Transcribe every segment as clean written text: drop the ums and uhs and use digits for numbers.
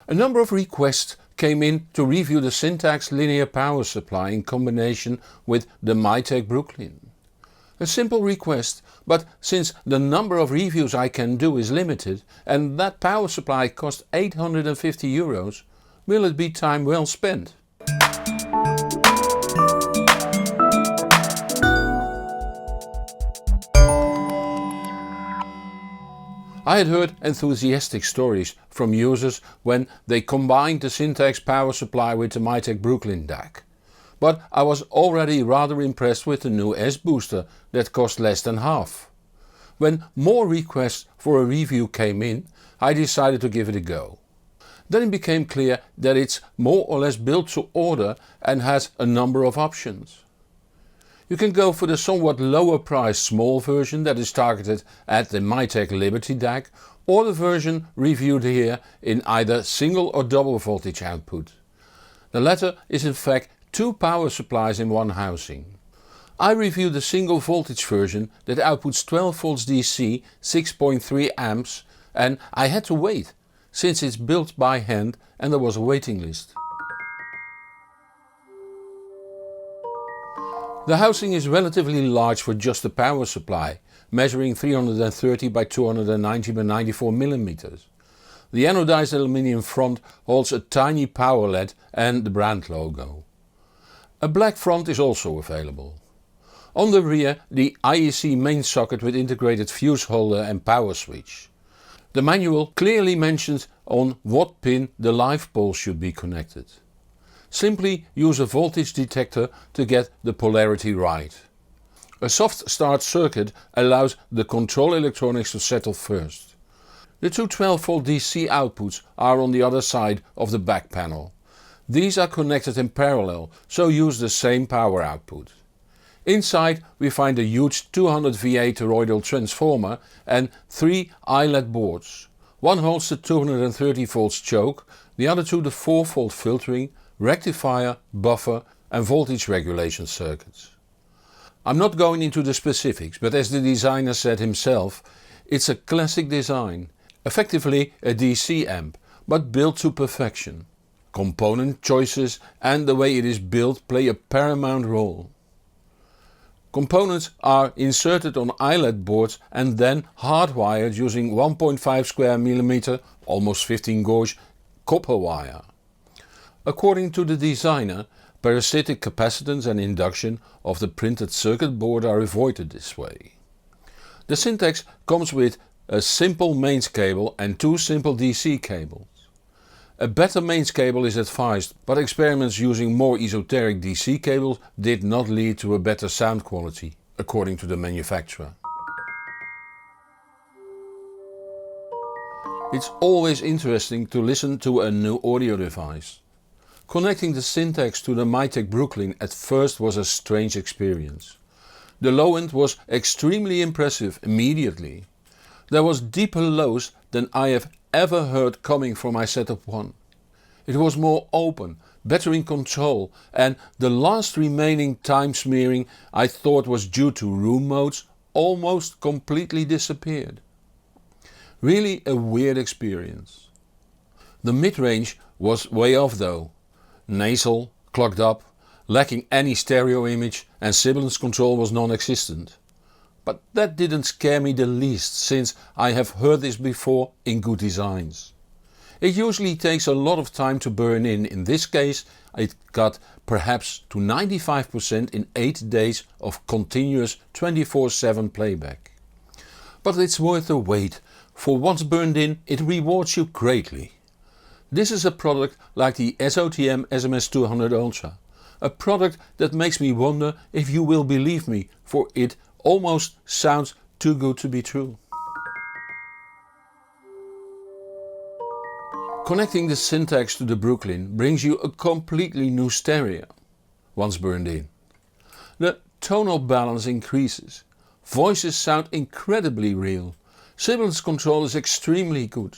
A number of requests came in to review the Syntaxx linear power supply in combination with the Mytek Brooklyn. A simple request, but since the number of reviews I can do is limited and that power supply cost €850, will it be time well spent? I had heard enthusiastic stories from users when they combined the Syntaxx power supply with the Mytek Brooklyn DAC. But I was already rather impressed with the new S-booster that cost less than half. When more requests for a review came in, I decided to give it a go. Then it became clear that it's more or less built to order and has a number of options. You can go for the somewhat lower priced small version that is targeted at the Mytek Liberty DAC, or the version reviewed here in either single or double voltage output. The latter is in fact two power supplies in one housing. I reviewed the single voltage version that outputs 12 volts DC, 6.3 amps, and I had to wait since it's built by hand and there was a waiting list. The housing is relatively large for just a power supply, measuring 330 by 290 by 94 mm. The anodized aluminium front holds a tiny power LED and the brand logo. A black front is also available. On the rear the IEC main socket with integrated fuse holder and power switch. The manual clearly mentions on what pin the live pole should be connected. Simply use a voltage detector to get the polarity right. A soft start circuit allows the control electronics to settle first. The two 12 volt DC outputs are on the other side of the back panel. These are connected in parallel, so use the same power output. Inside we find a huge 200 VA toroidal transformer and three eyelet boards. One holds the 230 volts choke, the other two the 4 volt filtering, rectifier, buffer and voltage regulation circuits. I'm not going into the specifics, but as the designer said himself, it's a classic design, effectively a DC amp, but built to perfection. Component choices and the way it is built play a paramount role. Components are inserted on eyelet boards and then hardwired using 1.5 square mm, almost 15 gauge, copper wire. According to the designer, parasitic capacitance and induction of the printed circuit board are avoided this way. The Syntaxx comes with a simple mains cable and two simple DC cables. A better mains cable is advised, but experiments using more esoteric DC cables did not lead to a better sound quality, according to the manufacturer. It's always interesting to listen to a new audio device. Connecting the Syntaxx to the Mytek Brooklyn at first was a strange experience. The low end was extremely impressive immediately. There was deeper lows than I have ever heard coming from my setup 1. It was more open, better in control, and the last remaining time smearing I thought was due to room modes almost completely disappeared. Really a weird experience. The mid-range was way off though. Nasal, clogged up, lacking any stereo image and sibilance control was non-existent. But that didn't scare me the least, since I have heard this before in good designs. It usually takes a lot of time to burn in this case it got perhaps to 95% in 8 days of continuous 24/7 playback. But it's worth the wait, for once burned in it rewards you greatly. This is a product like the SOTM SMS200 Ultra, a product that makes me wonder if you will believe me, for it almost sounds too good to be true. Connecting the Syntaxx to the Brooklyn brings you a completely new stereo, once burned in. The tonal balance increases, voices sound incredibly real, sibilance control is extremely good.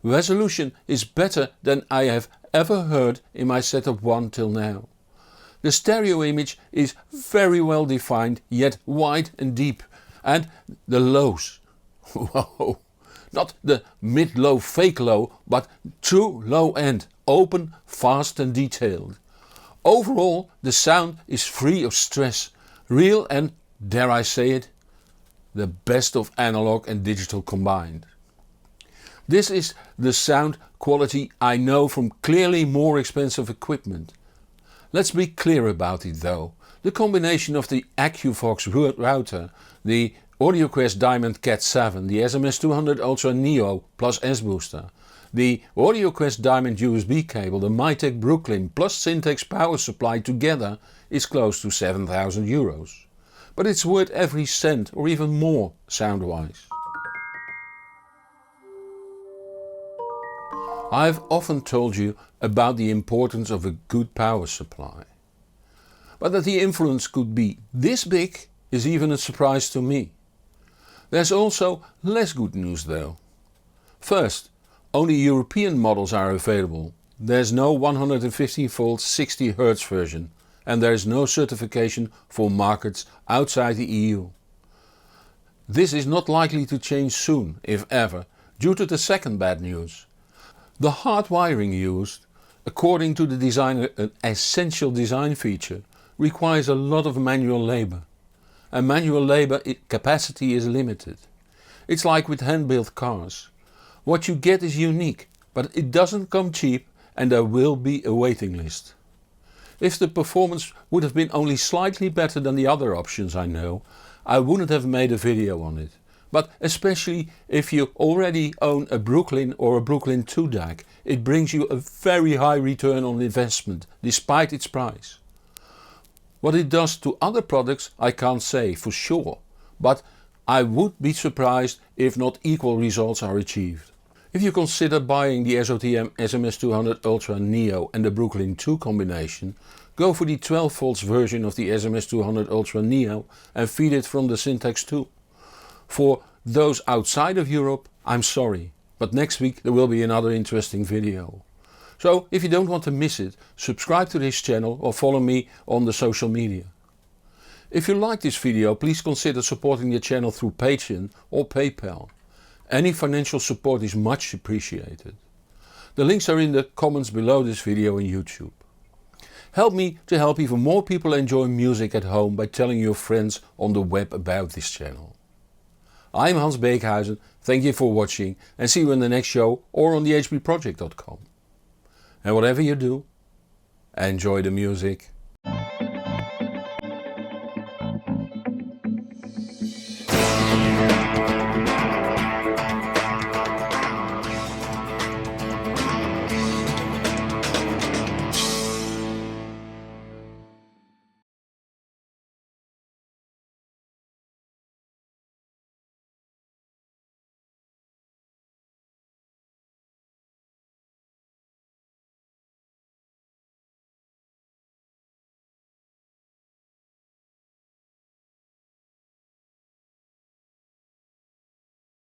Resolution is better than I have ever heard in my setup 1 till now. The stereo image is very well defined, yet wide and deep, and the lows. Whoa! Not the mid-low fake low, but true low end, open, fast and detailed. Overall the sound is free of stress, real and, dare I say it, the best of analog and digital combined. This is the sound quality I know from clearly more expensive equipment. Let's be clear about it though. The combination of the AccuVox router, the AudioQuest Diamond Cat 7, the SMS200 Ultra Neo plus S-Booster, the AudioQuest Diamond USB cable, the Mytek Brooklyn plus Syntaxx power supply together is close to €7,000. But it's worth every cent or even more sound-wise. I've often told you about the importance of a good power supply. But that the influence could be this big is even a surprise to me. There's also less good news though. First, only European models are available. There's no 115 volt 60 Hz version and there is no certification for markets outside the EU. This is not likely to change soon, if ever, due to the second bad news. The hard wiring used, according to the designer an essential design feature, requires a lot of manual labour. And manual labour capacity is limited. It's like with hand-built cars. What you get is unique, but it doesn't come cheap and there will be a waiting list. If the performance would have been only slightly better than the other options I know, I wouldn't have made a video on it. But especially if you already own a Brooklyn or a Brooklyn 2 DAC, it brings you a very high return on investment despite its price. What it does to other products I can't say for sure, but I would be surprised if not equal results are achieved. If you consider buying the SOTM SMS200 Ultra Neo and the Brooklyn 2 combination, go for the 12 volts version of the SMS200 Ultra Neo and feed it from the Syntaxx 2. For those outside of Europe, I'm sorry, but next week there will be another interesting video. So if you don't want to miss it, subscribe to this channel or follow me on the social media. If you like this video, please consider supporting the channel through Patreon or PayPal. Any financial support is much appreciated. The links are in the comments below this video on YouTube. Help me to help even more people enjoy music at home by telling your friends on the web about this channel. I'm Hans Beekhuizen, thank you for watching and see you in the next show or on thehbproject.com. And whatever you do, enjoy the music.